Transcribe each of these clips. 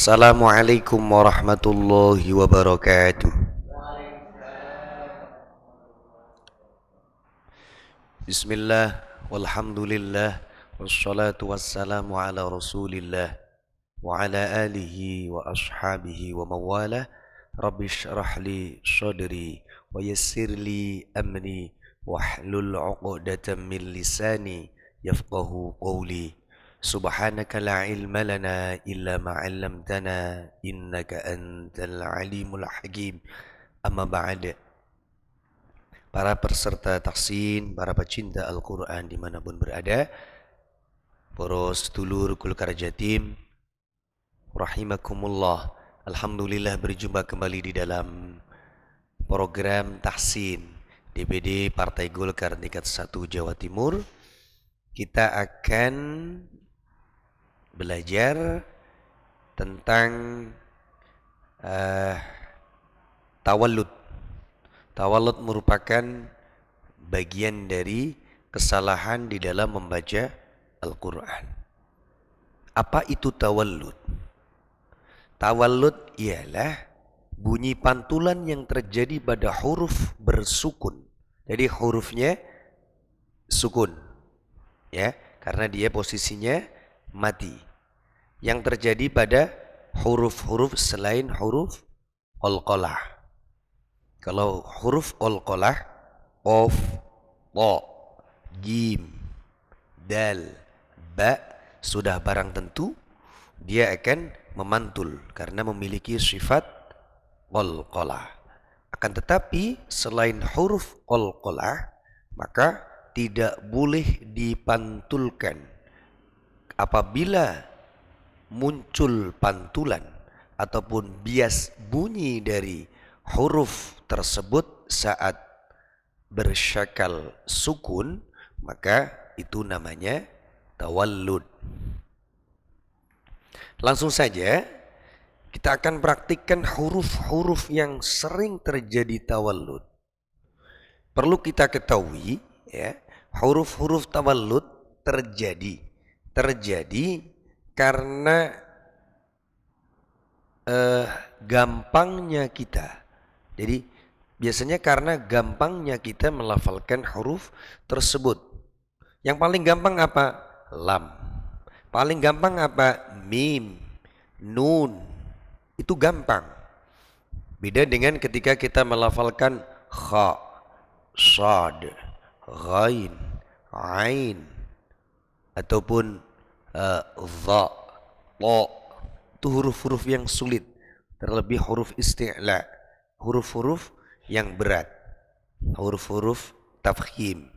Assalamualaikum warahmatullahi wabarakatuh. Bismillah, walhamdulillah, wassalatu wassalamu ala rasulillah wa ala alihi wa ashabihi wa mawalah. Rabbi syrah li sadri wa yassir li amri wahlul 'uqdatam min lisani yafqahu qawli. Subhanaka la ilma lana illa ma 'allamtana innaka antal alimul hakim. Amma ba'd. Para peserta tahsin, para pecinta Al-Quran dimanapun berada, para sedulur Kulkar Jatim, rahimakumullah. Alhamdulillah berjumpa kembali di dalam program tahsin DPD Partai Golkar tingkat 1 Jawa Timur. Kita akan belajar tentang tawallud. Tawallud merupakan bagian dari kesalahan di dalam membaca Al-Quran. Apa itu tawallud? Tawallud ialah bunyi pantulan yang terjadi pada huruf bersukun. Jadi hurufnya sukun, ya, karena dia posisinya mati. Yang terjadi pada huruf-huruf selain huruf qalqalah. Kalau huruf qalqalah, qaf, ta, jim, dal, ba, sudah barang tentu dia akan memantul karena memiliki sifat qalqalah. Akan tetapi selain huruf qalqalah, maka tidak boleh dipantulkan. Apabila muncul pantulan ataupun bias bunyi dari huruf tersebut saat bersyakal sukun, maka itu namanya tawallud. Langsung saja kita akan praktikkan huruf-huruf yang sering terjadi tawallud. Perlu kita ketahui, ya, huruf-huruf tawallud terjadi karena gampangnya kita. Jadi biasanya karena gampangnya kita melafalkan huruf tersebut. Yang paling gampang apa? Lam. Paling gampang apa? Mim, nun. Itu gampang. Beda dengan ketika kita melafalkan kha, shad, ghain, ain, ataupun dha, ta. Itu huruf-huruf yang sulit. Terlebih huruf isti'la, huruf-huruf yang berat, huruf-huruf tafkhim.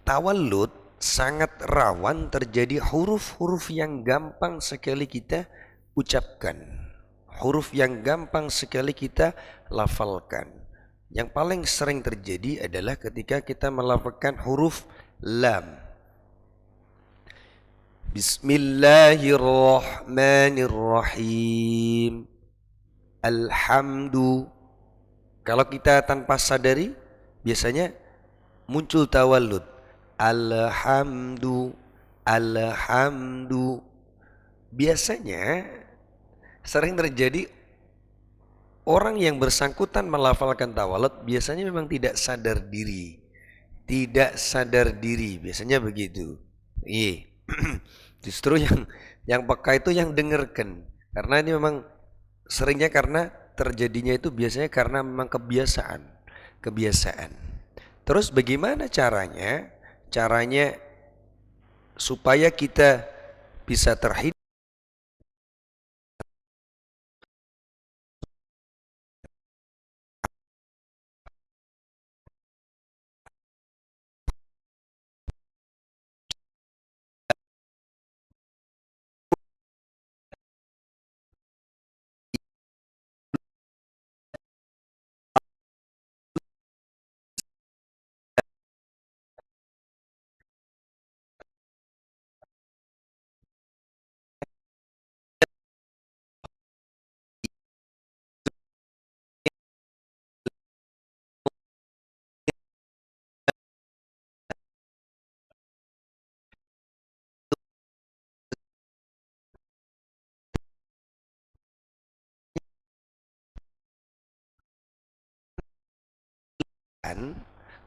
Tawallud sangat rawan terjadi huruf-huruf yang gampang sekali kita ucapkan, huruf yang gampang sekali kita lafalkan. Yang paling sering terjadi adalah ketika kita melafalkan huruf lam. Bismillahirrahmanirrahim. Alhamdu. Kalau kita tanpa sadari, biasanya muncul tawallud. Alhamdu, alhamdu. Biasanya sering terjadi orang yang bersangkutan melafalkan tawallud biasanya memang tidak sadar diri. Tidak sadar diri, biasanya begitu. Iya. Justru yang peka itu yang dengarkan. Karena ini memang seringnya karena terjadinya itu biasanya karena memang kebiasaan. Terus bagaimana caranya? Caranya supaya kita bisa terhindar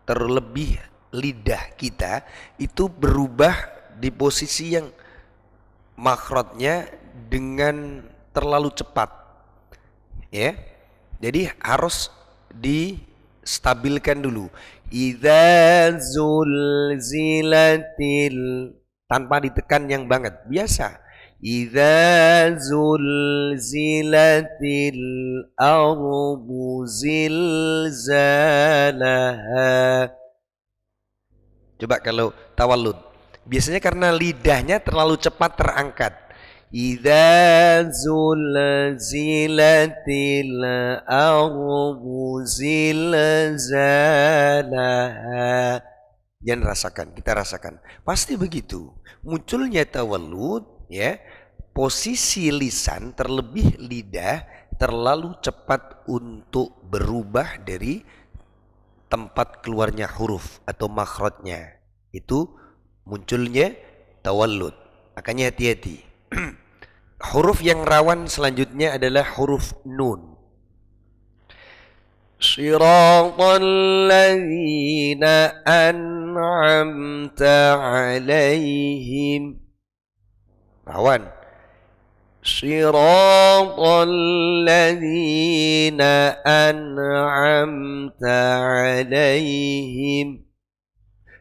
terlebih lidah kita itu berubah di posisi yang makhrajnya dengan terlalu cepat, ya. Jadi harus distabilkan dulu. Idza zulzilatil, tanpa ditekan yang banget, biasa. Idza zulzilatil ardu zilzalaha. Coba kalau tawallud, biasanya karena lidahnya terlalu cepat terangkat. Idza zulzilatil ardu zilzalaha. Jangan rasakan, kita rasakan. Pasti begitu. Munculnya tawallud, ya. Posisi lisan terlebih lidah terlalu cepat untuk berubah dari tempat keluarnya huruf atau makhrajnya. Itu munculnya tawallud. Makanya hati-hati. Huruf yang rawan selanjutnya adalah huruf nun. Shiratal ladzina an'amta 'alaihim. Rawan. Shiratal ladzina an'amta 'alaihim.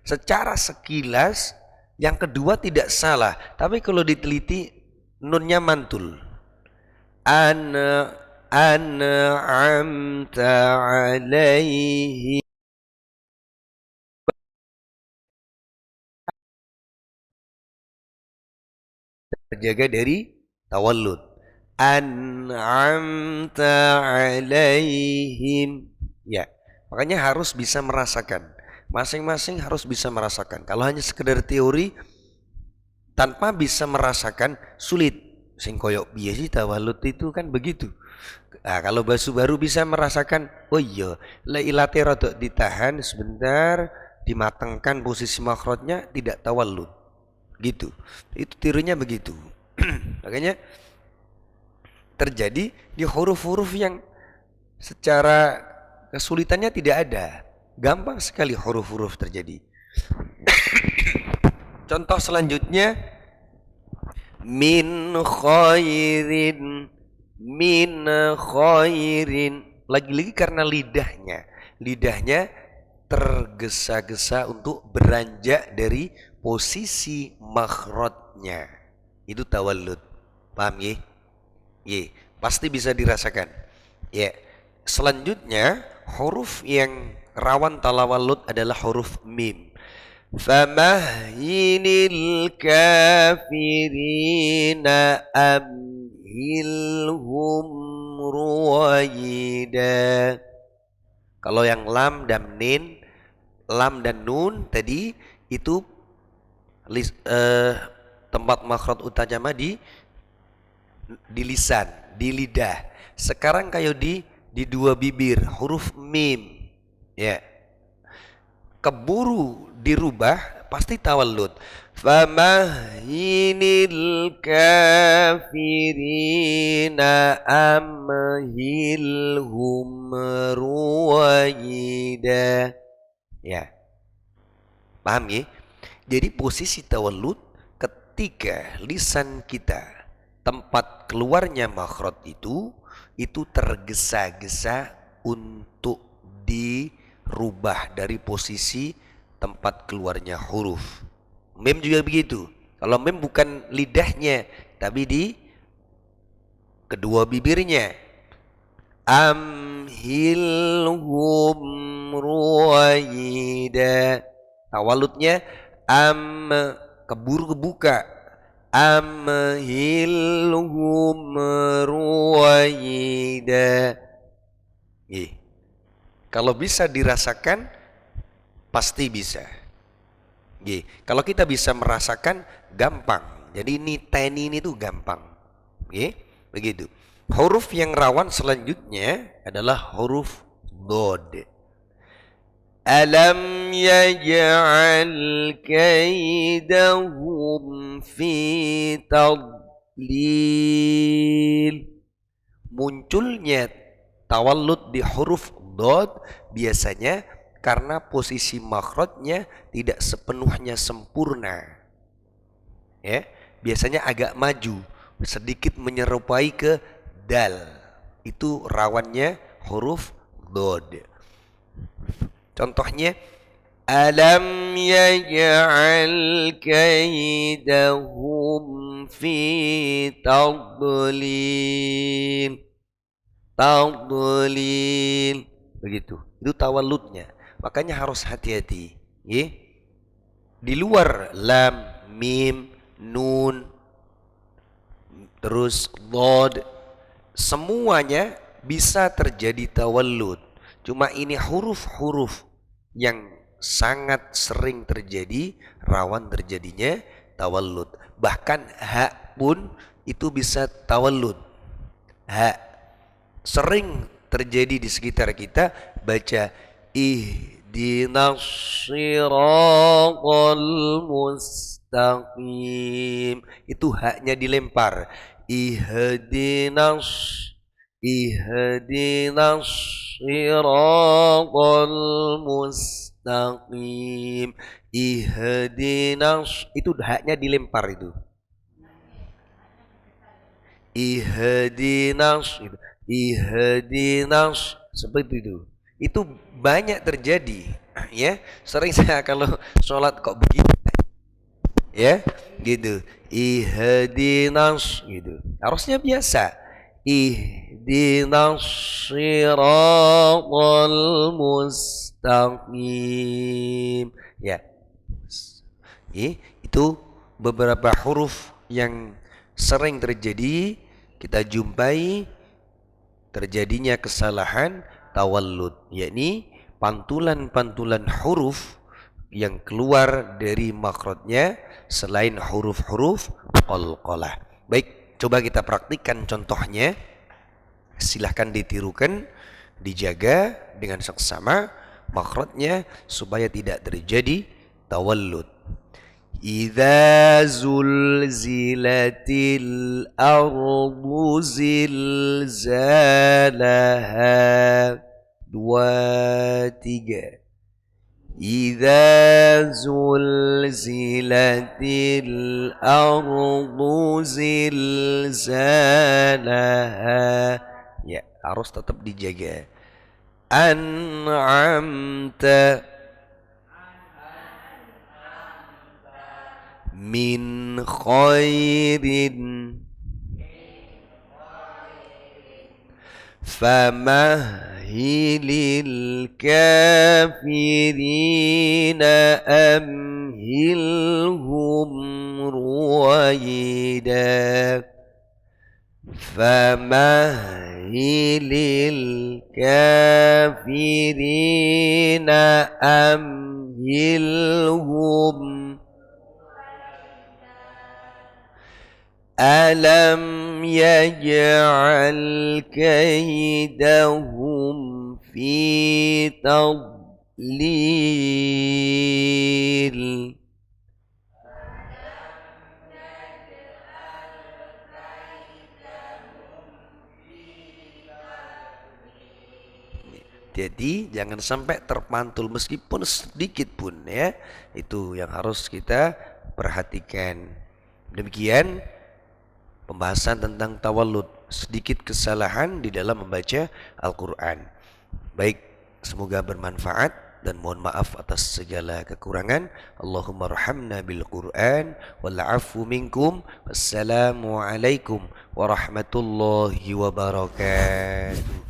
Secara sekilas yang kedua tidak salah, tapi kalau diteliti nunnya mantul. An'amta 'alaihim. Terjaga dari tawallud. An'amta 'alaihim. Ya, makanya harus bisa merasakan. Masing-masing harus bisa merasakan. Kalau hanya sekedar teori tanpa bisa merasakan, sulit. Sing koyok piye sih tawallud itu kan begitu. Nah, kalau basu baru bisa merasakan, oh iya, la ilate rada ditahan sebentar, dimatangkan posisi makhrajnya, tidak tawallud. Gitu. Itu tirunya begitu. Makanya terjadi di huruf-huruf yang secara kesulitannya tidak ada. Gampang sekali huruf-huruf terjadi. Contoh selanjutnya, min khairin, min khairin. Lagi-lagi karena lidahnya tergesa-gesa untuk beranjak dari posisi makhrajnya. Itu tawallud. Paham ya? Ya, pasti bisa dirasakan. Ya. Selanjutnya, huruf yang rawan tawallud adalah huruf mim. Famahhilil kafirina amhilhum ruwaida. Kalau yang lam dan nun tadi itu tempat makhraj utama di lisan, di lidah. Sekarang kayak di dua bibir, huruf mim. Ya. Keburu dirubah pasti tawallud. Famahhilil kafirina amhilhum ruwaida. Ya. Paham ya? Jadi posisi tawallud ketika lisan kita, tempat keluarnya makhraj itu tergesa-gesa untuk dirubah dari posisi tempat keluarnya huruf. Mim juga begitu. Kalau mim bukan lidahnya, tapi di kedua bibirnya. Amhilhum ruwaida. Tawalludnya keburu kebuka. Amhilhum ruwaida. Kalau bisa dirasakan, pasti bisa. Kalau kita bisa merasakan, gampang. Jadi ini teni ini tuh gampang. Begitu. Huruf yang rawan selanjutnya adalah huruf dod. Alam yaj'al kaidahum fi tadlil. Munculnya tawallud di huruf dod biasanya karena posisi makhrajnya tidak sepenuhnya sempurna. Ya, biasanya agak maju, sedikit menyerupai ke dal. Itu rawannya huruf dhad. Contohnya alam yaj'al kaidahum fi tadlil. Tadlil. Begitu. Itu tawalludnya. Makanya harus hati-hati, ya. Di luar lam, mim, nun, terus dhad, semuanya bisa terjadi tawallud. Cuma ini huruf-huruf yang sangat sering terjadi, rawan terjadinya tawallud. Bahkan ha pun itu bisa tawallud. Ha sering terjadi di sekitar kita, baca ihdinas siratal mustaqim, itu haknya dilempar. Ihdinas siratal mustaqim, ihdinas, itu haknya dilempar itu. Ihdinas, ihdinas, seperti itu. Itu banyak terjadi, ya. Sering saya kalau sholat kok begitu, ya, gitu. Ihdinas, gitu. Harusnya biasa. Ihdinas siratal mustaqim. Ya. Itu beberapa huruf yang sering terjadi, kita jumpai terjadinya kesalahan tawallud, yakni pantulan-pantulan huruf yang keluar dari makhrajnya selain huruf-huruf qalqalah. Baik, coba kita praktikkan contohnya. Silahkan ditirukan, dijaga dengan seksama makhrajnya supaya tidak terjadi tawallud. Idza zulzilatil ardu zilzalaha. 2, 3. Idza zulzilatil ardu zilzalaha. Ya, harus tetap dijaga. An'amta min khairin famahhilil kafirina amhilhum ruwaida. Famahhilil kafirina amhilhum. Alam yaj'al kaidahum fi tadlil. Jadi jangan sampai terpantul meskipun sedikit pun, ya. Itu yang harus kita perhatikan. Demikian pembahasan tentang tawallud, sedikit kesalahan di dalam membaca Al-Quran. Baik, semoga bermanfaat dan mohon maaf atas segala kekurangan. Allahumma rahamna bil Quran wal afu minkum. Wassalamualaikum warahmatullahi wabarakatuh.